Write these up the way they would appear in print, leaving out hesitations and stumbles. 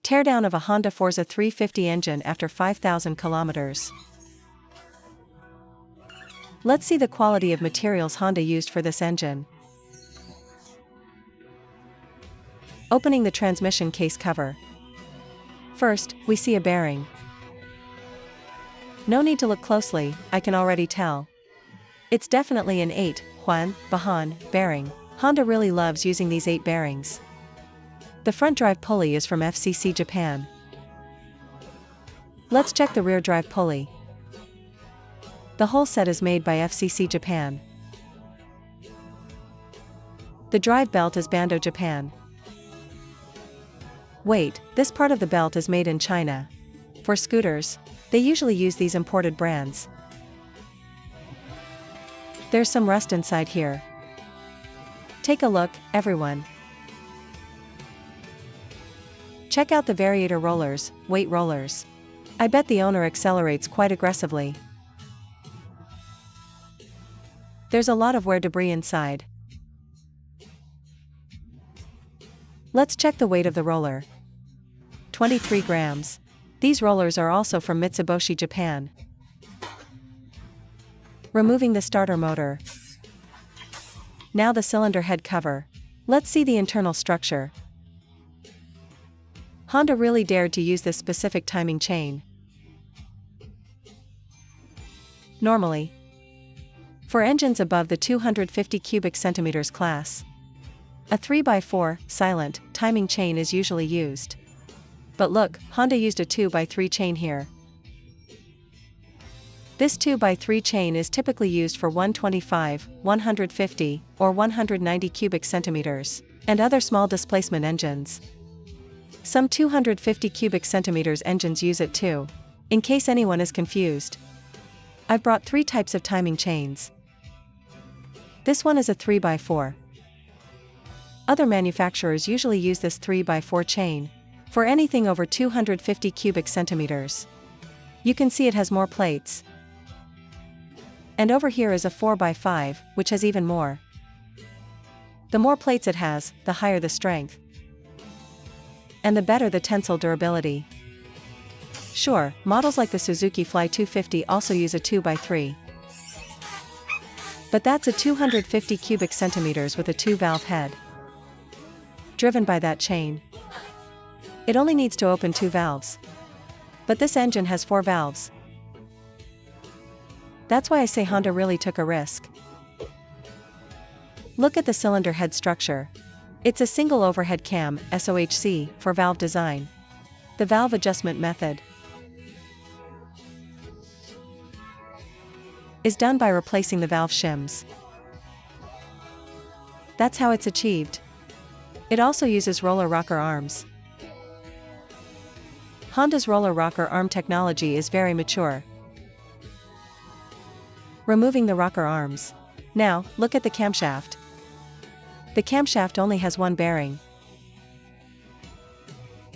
Teardown of a Honda Forza 350 engine after 5,000 kilometers. Let's see the quality of materials Honda used for this engine. Opening the transmission case cover. First, we see a bearing. No need to look closely, I can already tell. It's definitely an 8 Juan Bahan bearing. Honda really loves using these 8 bearings. The front drive pulley is from SOHC Japan. Let's check the rear drive pulley. The whole set is made by SOHC Japan. The drive belt is Bando Japan. Wait, this part of the belt is made in China. For scooters, they usually use these imported brands. There's some rust inside here. Take a look, everyone. Check out the Variator rollers, weight rollers. I bet the owner accelerates quite aggressively. There's a lot of wear debris inside. Let's check the weight of the roller. 23 grams. These rollers are also from Mitsubishi, Japan. Removing the starter motor. Now the cylinder head cover. Let's see the internal structure. Honda really dared to use this specific timing chain. Normally, for engines above the 250 cubic centimeters class, a 3x4 silent timing chain is usually used. But look, Honda used a 2x3 chain here. This 2x3 chain is typically used for 125, 150, or 190 cubic centimeters, and other small displacement engines. Some 250 cubic centimeters engines use it too. In case anyone is confused, I've brought 3 types of timing chains. This one is a 3x4. Other manufacturers usually use this 3x4 chain for anything over 250 cubic centimeters. You can see it has more plates. And over here is a 4x5, which has even more. The more plates it has, the higher the strength. And the better the tensile durability. Sure, models like the Suzuki Fly 250 also use a 2x3. But that's a 250 cubic centimeters with a 2-valve head, driven by that chain. It only needs to open 2 valves. But this engine has 4 valves. That's why I say Honda really took a risk. Look at the cylinder head structure. It's a single overhead cam, SOHC, for valve design. The valve adjustment method is done by replacing the valve shims. That's how it's achieved. It also uses roller rocker arms. Honda's roller rocker arm technology is very mature. Removing the rocker arms. Now, look at the camshaft. The camshaft only has one bearing.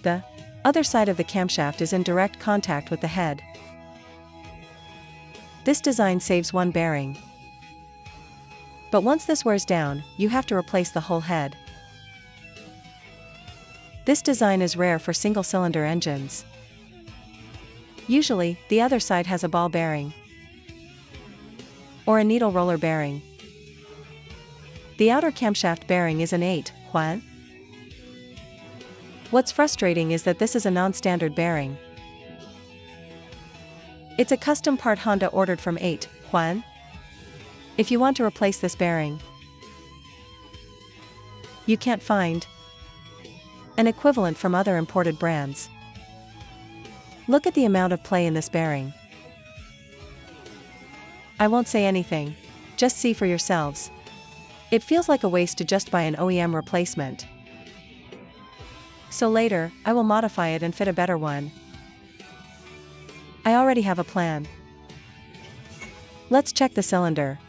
The other side of the camshaft is in direct contact with the head. This design saves one bearing. But once this wears down, you have to replace the whole head. This design is rare for single-cylinder engines. Usually, the other side has a ball bearing or a needle roller bearing. The outer camshaft bearing is an 8 Juan. What's frustrating is that this is a non-standard bearing. It's a custom part Honda ordered from 8 Juan. If you want to replace this bearing, you can't find an equivalent from other imported brands. Look at the amount of play in this bearing. I won't say anything, just see for yourselves. It feels like a waste to just buy an OEM replacement. So later, I will modify it and fit a better one. I already have a plan. Let's check the cylinder.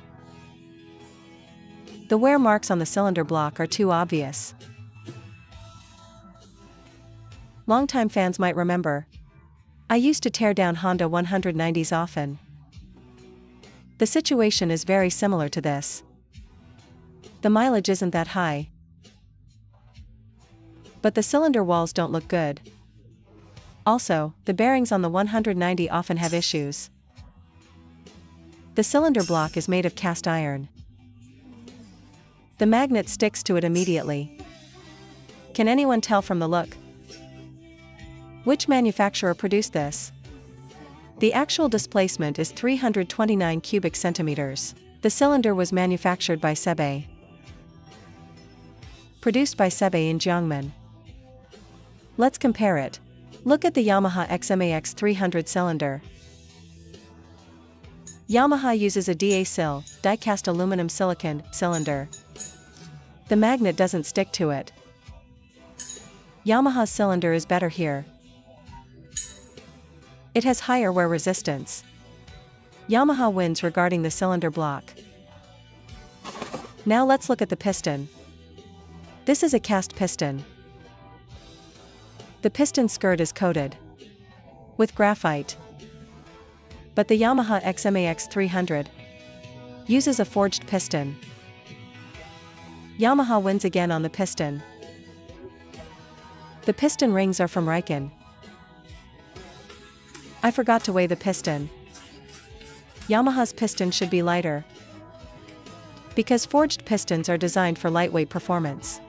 The wear marks on the cylinder block are too obvious. Longtime fans might remember. I used to tear down Honda 190s often. The situation is very similar to this. The mileage isn't that high, but the cylinder walls don't look good. Also, the bearings on the 190 often have issues. The cylinder block is made of cast iron. The magnet sticks to it immediately. Can anyone tell from the look? Which manufacturer produced this? The actual displacement is 329 cubic centimeters. The cylinder was manufactured by Sebe. Produced by Sebe in Jiangmen. Let's compare it. Look at the Yamaha XMAX 300 cylinder. Yamaha uses a DiASil, die-cast aluminum silicon, cylinder. The magnet doesn't stick to it. Yamaha's cylinder is better here. It has higher wear resistance. Yamaha wins regarding the cylinder block. Now let's look at the piston. This is a cast piston. The piston skirt is coated with graphite. But the Yamaha XMAX 300 uses a forged piston. Yamaha wins again on the piston. The piston rings are from Riken. I forgot to weigh the piston. Yamaha's piston should be lighter, because forged pistons are designed for lightweight performance.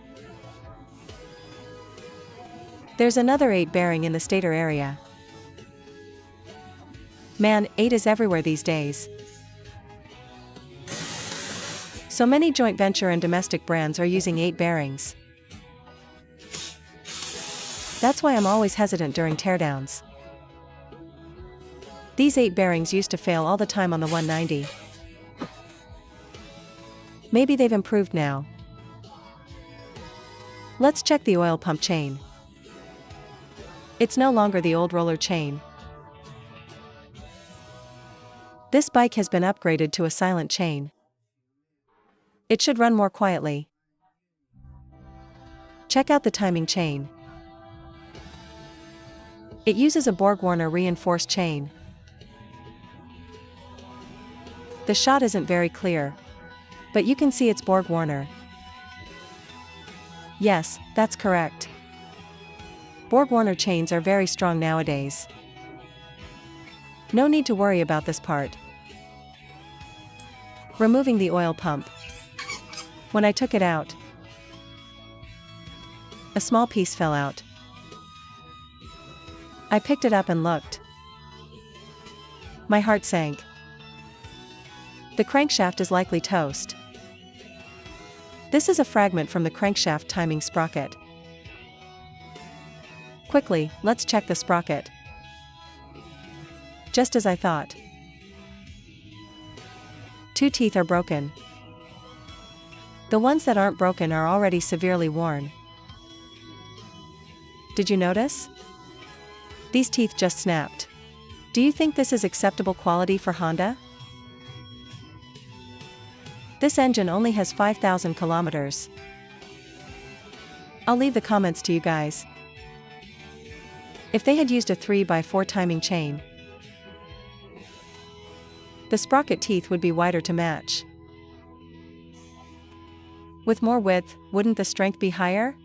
There's another 8 bearing in the stator area. Man, 8 is everywhere these days. So many joint venture and domestic brands are using 8 bearings. That's why I'm always hesitant during teardowns. These 8 bearings used to fail all the time on the 190. Maybe they've improved now. Let's check the oil pump chain. It's no longer the old roller chain. This bike has been upgraded to a silent chain. It should run more quietly. Check out the timing chain. It uses a BorgWarner reinforced chain. The shot isn't very clear, but you can see it's BorgWarner. Yes, that's correct. BorgWarner chains are very strong nowadays. No need to worry about this part. Removing the oil pump. When I took it out, a small piece fell out. I picked it up and looked. My heart sank. The crankshaft is likely toast. This is a fragment from the crankshaft timing sprocket. Quickly, let's check the sprocket. Just as I thought. 2 teeth are broken. The ones that aren't broken are already severely worn. Did you notice? These teeth just snapped. Do you think this is acceptable quality for Honda? This engine only has 5,000 kilometers. I'll leave the comments to you guys. If they had used a 3x4 timing chain, the sprocket teeth would be wider to match. With more width, wouldn't the strength be higher?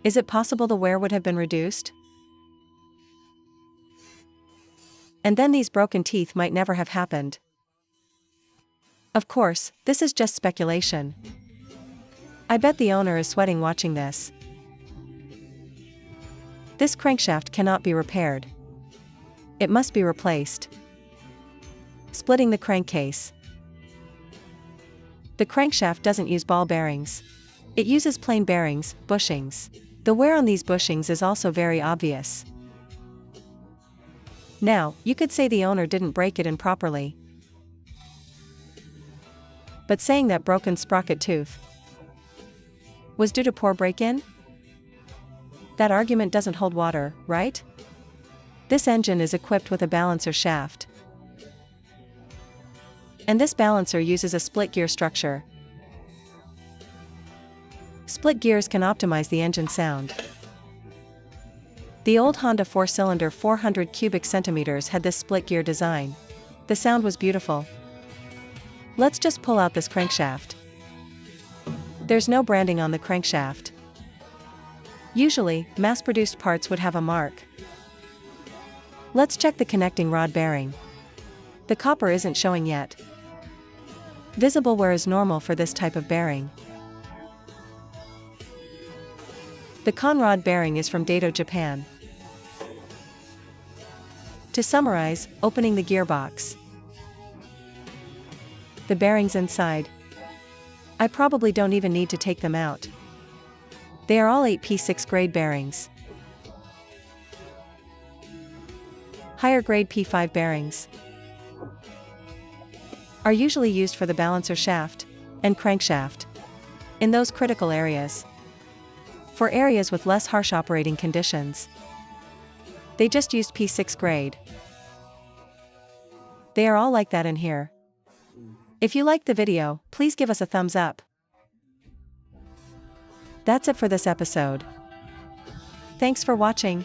Is it possible the wear would have been reduced? And then these broken teeth might never have happened. Of course, this is just speculation. I bet the owner is sweating watching this. This crankshaft cannot be repaired. It must be replaced. Splitting the crankcase. The crankshaft doesn't use ball bearings. It uses plain bearings, bushings. The wear on these bushings is also very obvious. Now, you could say the owner didn't break it in properly. But saying that broken sprocket tooth was due to poor break-in? That argument doesn't hold water, right? This engine is equipped with a balancer shaft. And this balancer uses a split gear structure. Split gears can optimize the engine sound. The old Honda 4-cylinder 400 cubic centimeters had this split gear design. The sound was beautiful. Let's just pull out this crankshaft. There's no branding on the crankshaft. Usually, mass-produced parts would have a mark. Let's check the connecting rod bearing. The copper isn't showing yet. Visible wear is normal for this type of bearing. The con rod bearing is from Daido, Japan. To summarize, opening the gearbox. The bearings inside. I probably don't even need to take them out. They are all 8P6 grade bearings. Higher grade P5 bearings are usually used for the balancer shaft and crankshaft in those critical areas. For areas with less harsh operating conditions, they just used P6 grade. They are all like that in here. If you liked the video, please give us a thumbs up. That's it for this episode. Thanks for watching.